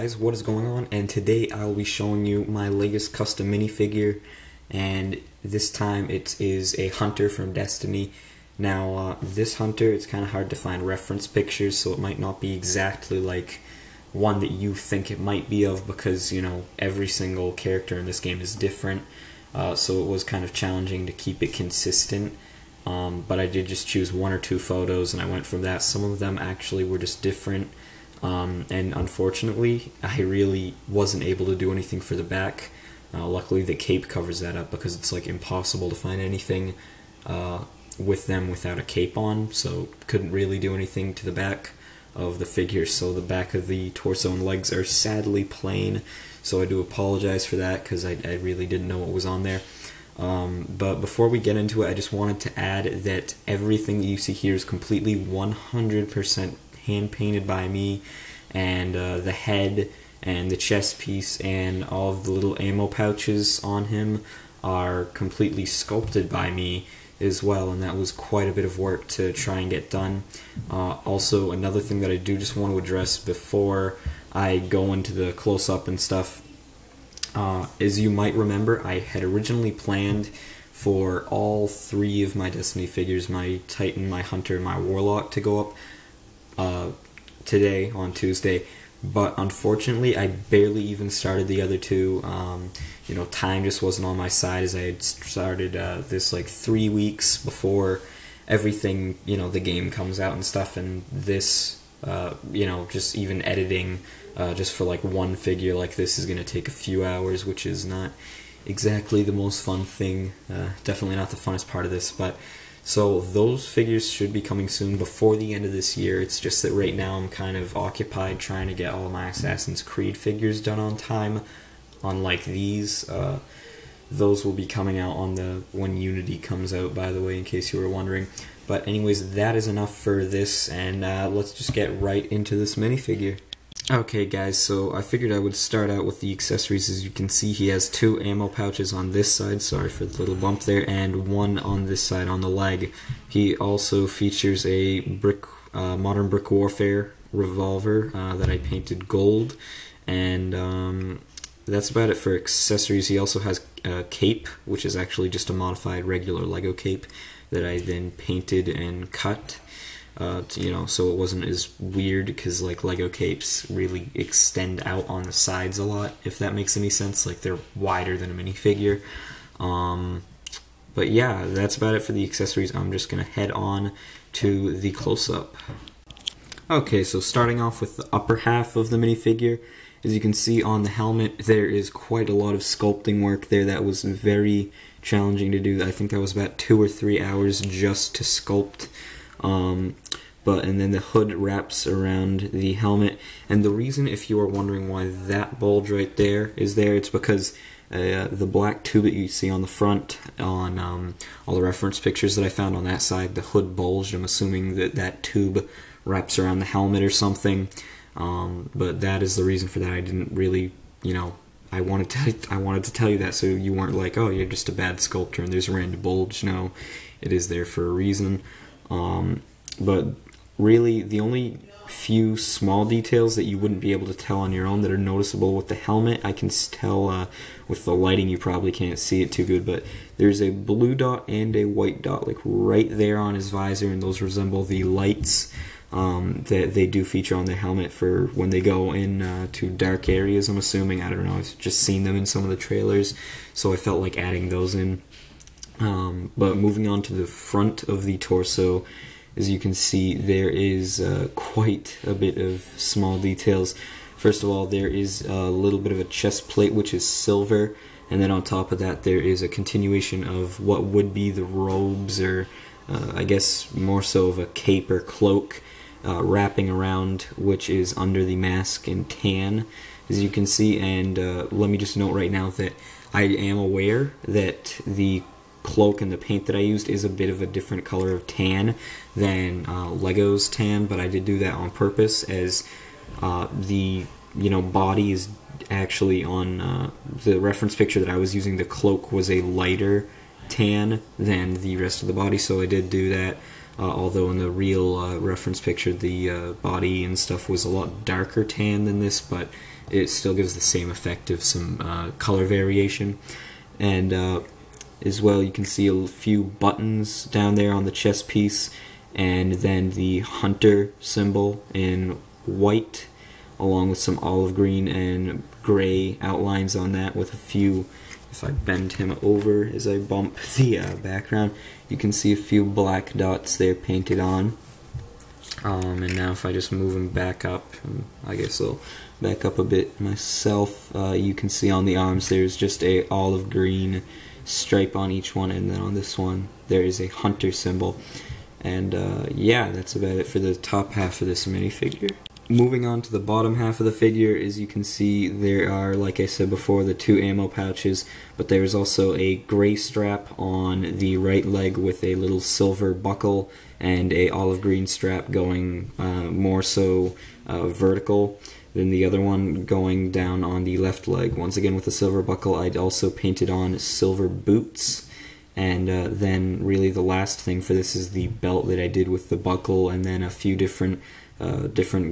guys, what is going on? And today I will be showing you my latest custom minifigure, and this time it is a hunter from Destiny. Now this hunter, it's kind of hard to find reference pictures, so it might not be exactly like one that you think it might be of, because you know every single character in this game is different, so it was kind of challenging to keep it consistent. But I did just choose one or two photos and I went from that. Some of them actually were just different. And unfortunately, I really wasn't able to do anything for the back. Luckily, the cape covers that up, because it's like impossible to find anything with them without a cape on, so couldn't really do anything to the back of the figure. So the back of the torso and legs are sadly plain, so I do apologize for that, because I really didn't know what was on there. But before we get into it, I just wanted to add that everything that you see here is completely 100% hand painted by me, and the head and the chest piece and all of the little ammo pouches on him are completely sculpted by me as well, and that was quite a bit of work to try and get done. Also, another thing that I do just want to address before I go into the close-up and stuff, as you might remember, I had originally planned for all three of my Destiny figures, my Titan, my Hunter, and my Warlock, to go up today on Tuesday, but unfortunately I barely even started the other two. You know, time just wasn't on my side, as I had started this like 3 weeks before everything, you know, the game comes out and stuff, and this, you know, just even editing just for like one figure like this is going to take a few hours, which is not exactly the most fun thing, definitely not the funnest part of this. But so those figures should be coming soon, before the end of this year. It's just that right now I'm kind of occupied trying to get all my Assassin's Creed figures done on time, unlike these. Those will be coming out on when Unity comes out, by the way, in case you were wondering. But anyways, that is enough for this, and let's just get right into this minifigure. Okay guys, so I figured I would start out with the accessories. As you can see, he has two ammo pouches on this side, sorry for the little bump there, and one on this side on the leg. He also features a Modern Brick Warfare revolver that I painted gold, and that's about it for accessories. He also has a cape, which is actually just a modified regular Lego cape that I then painted and cut. You know, so it wasn't as weird, because like Lego capes really extend out on the sides a lot, if that makes any sense. Like they're wider than a minifigure. But yeah, that's about it for the accessories. I'm just gonna head on to the close-up. Okay, so starting off with the upper half of the minifigure, as you can see on the helmet, there is quite a lot of sculpting work there that was very challenging to do. I think that was about 2 or 3 hours just to sculpt. And then the hood wraps around the helmet, and the reason, if you are wondering why that bulge right there is there, it's because the black tube that you see on the front on all the reference pictures that I found on that side, the hood bulged. I'm assuming that that tube wraps around the helmet or something, but that is the reason for that. I didn't really, you know, I wanted to tell you that, so you weren't like, oh, you're just a bad sculptor and there's a random bulge. No, it is there for a reason. But really, the only few small details that you wouldn't be able to tell on your own that are noticeable with the helmet, I can tell with the lighting. You probably can't see it too good, but there's a blue dot and a white dot like right there on his visor, and those resemble the lights that they do feature on the helmet for when they go in to dark areas, I'm assuming. I don't know, I've just seen them in some of the trailers, so I felt like adding those in. But moving on to the front of the torso, as you can see, there is quite a bit of small details. First of all, there is a little bit of a chest plate, which is silver, and then on top of that there is a continuation of what would be the robes, or I guess more so of a cape or cloak, wrapping around, which is under the mask in tan, as you can see. And let me just note right now that I am aware that the cloak and the paint that I used is a bit of a different color of tan than Lego's tan, but I did do that on purpose, as the body is actually on the reference picture that I was using. The cloak was a lighter tan than the rest of the body, so I did do that. Although in the real reference picture, the body and stuff was a lot darker tan than this, but it still gives the same effect of some color variation. And as well, you can see a few buttons down there on the chest piece, and then the hunter symbol in white, along with some olive green and gray outlines on that, with a few, if I bend him over as I bump the background, you can see a few black dots there painted on. And now if I just move him back up, I guess I'll back up a bit myself, you can see on the arms there's just a olive green stripe on each one, and then on this one there is a hunter symbol. And yeah, that's about it for the top half of this minifigure. Moving on to the bottom half of the figure, as you can see, there are, like I said before, the 2 ammo pouches, but there is also a gray strap on the right leg with a little silver buckle, and a olive green strap going more so vertical than the other one, going down on the left leg. Once again with a silver buckle. I'd also painted on silver boots. And then really the last thing for this is the belt that I did with the buckle, and then a few different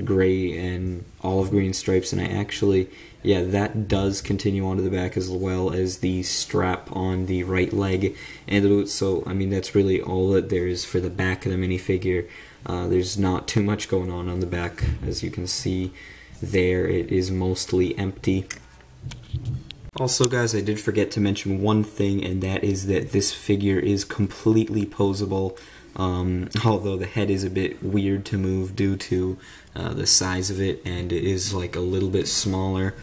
gray and olive green stripes. And I actually, yeah, that does continue onto the back, as well as the strap on the right leg and the boots. So I mean, that's really all that there is for the back of the minifigure. There's not too much going on the back. As you can see there, it is mostly empty. Also guys, I did forget to mention one thing, and that is that this figure is completely poseable, although the head is a bit weird to move due to the size of it, and it is like a little bit smaller,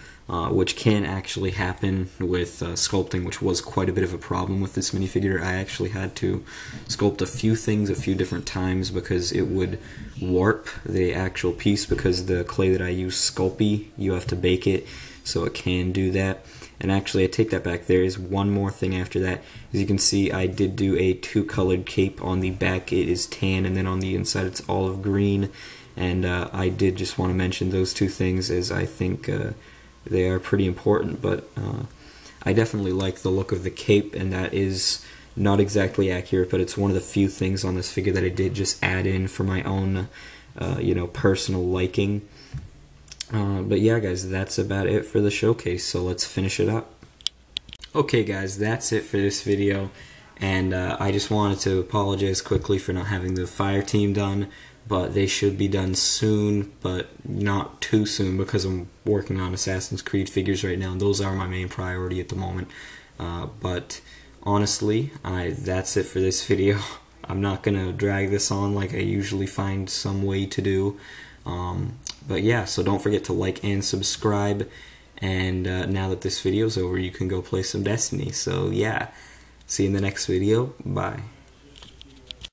which can actually happen with sculpting, which was quite a bit of a problem with this minifigure. I actually had to sculpt a few things a few different times because it would warp the actual piece, because the clay that I use, Sculpey, you have to bake it, so it can do that. And actually, I take that back. There is one more thing after that. As you can see, I did do a 2-colored cape. On the back it is tan, and then on the inside it's olive green. And I did just want to mention those 2 things, as I think they are pretty important. But I definitely like the look of the cape, and that is not exactly accurate, but it's one of the few things on this figure that I did just add in for my own you know, personal liking. But yeah guys, that's about it for the showcase, so let's finish it up. Okay guys, that's it for this video, and I just wanted to apologize quickly for not having the fire team done, but they should be done soon, but not too soon, because I'm working on Assassin's Creed figures right now, and those are my main priority at the moment. But honestly, that's it for this video. I'm not gonna drag this on like I usually find some way to do. But yeah, so don't forget to like and subscribe, and now that this video's over, you can go play some Destiny. So yeah, see you in the next video. Bye.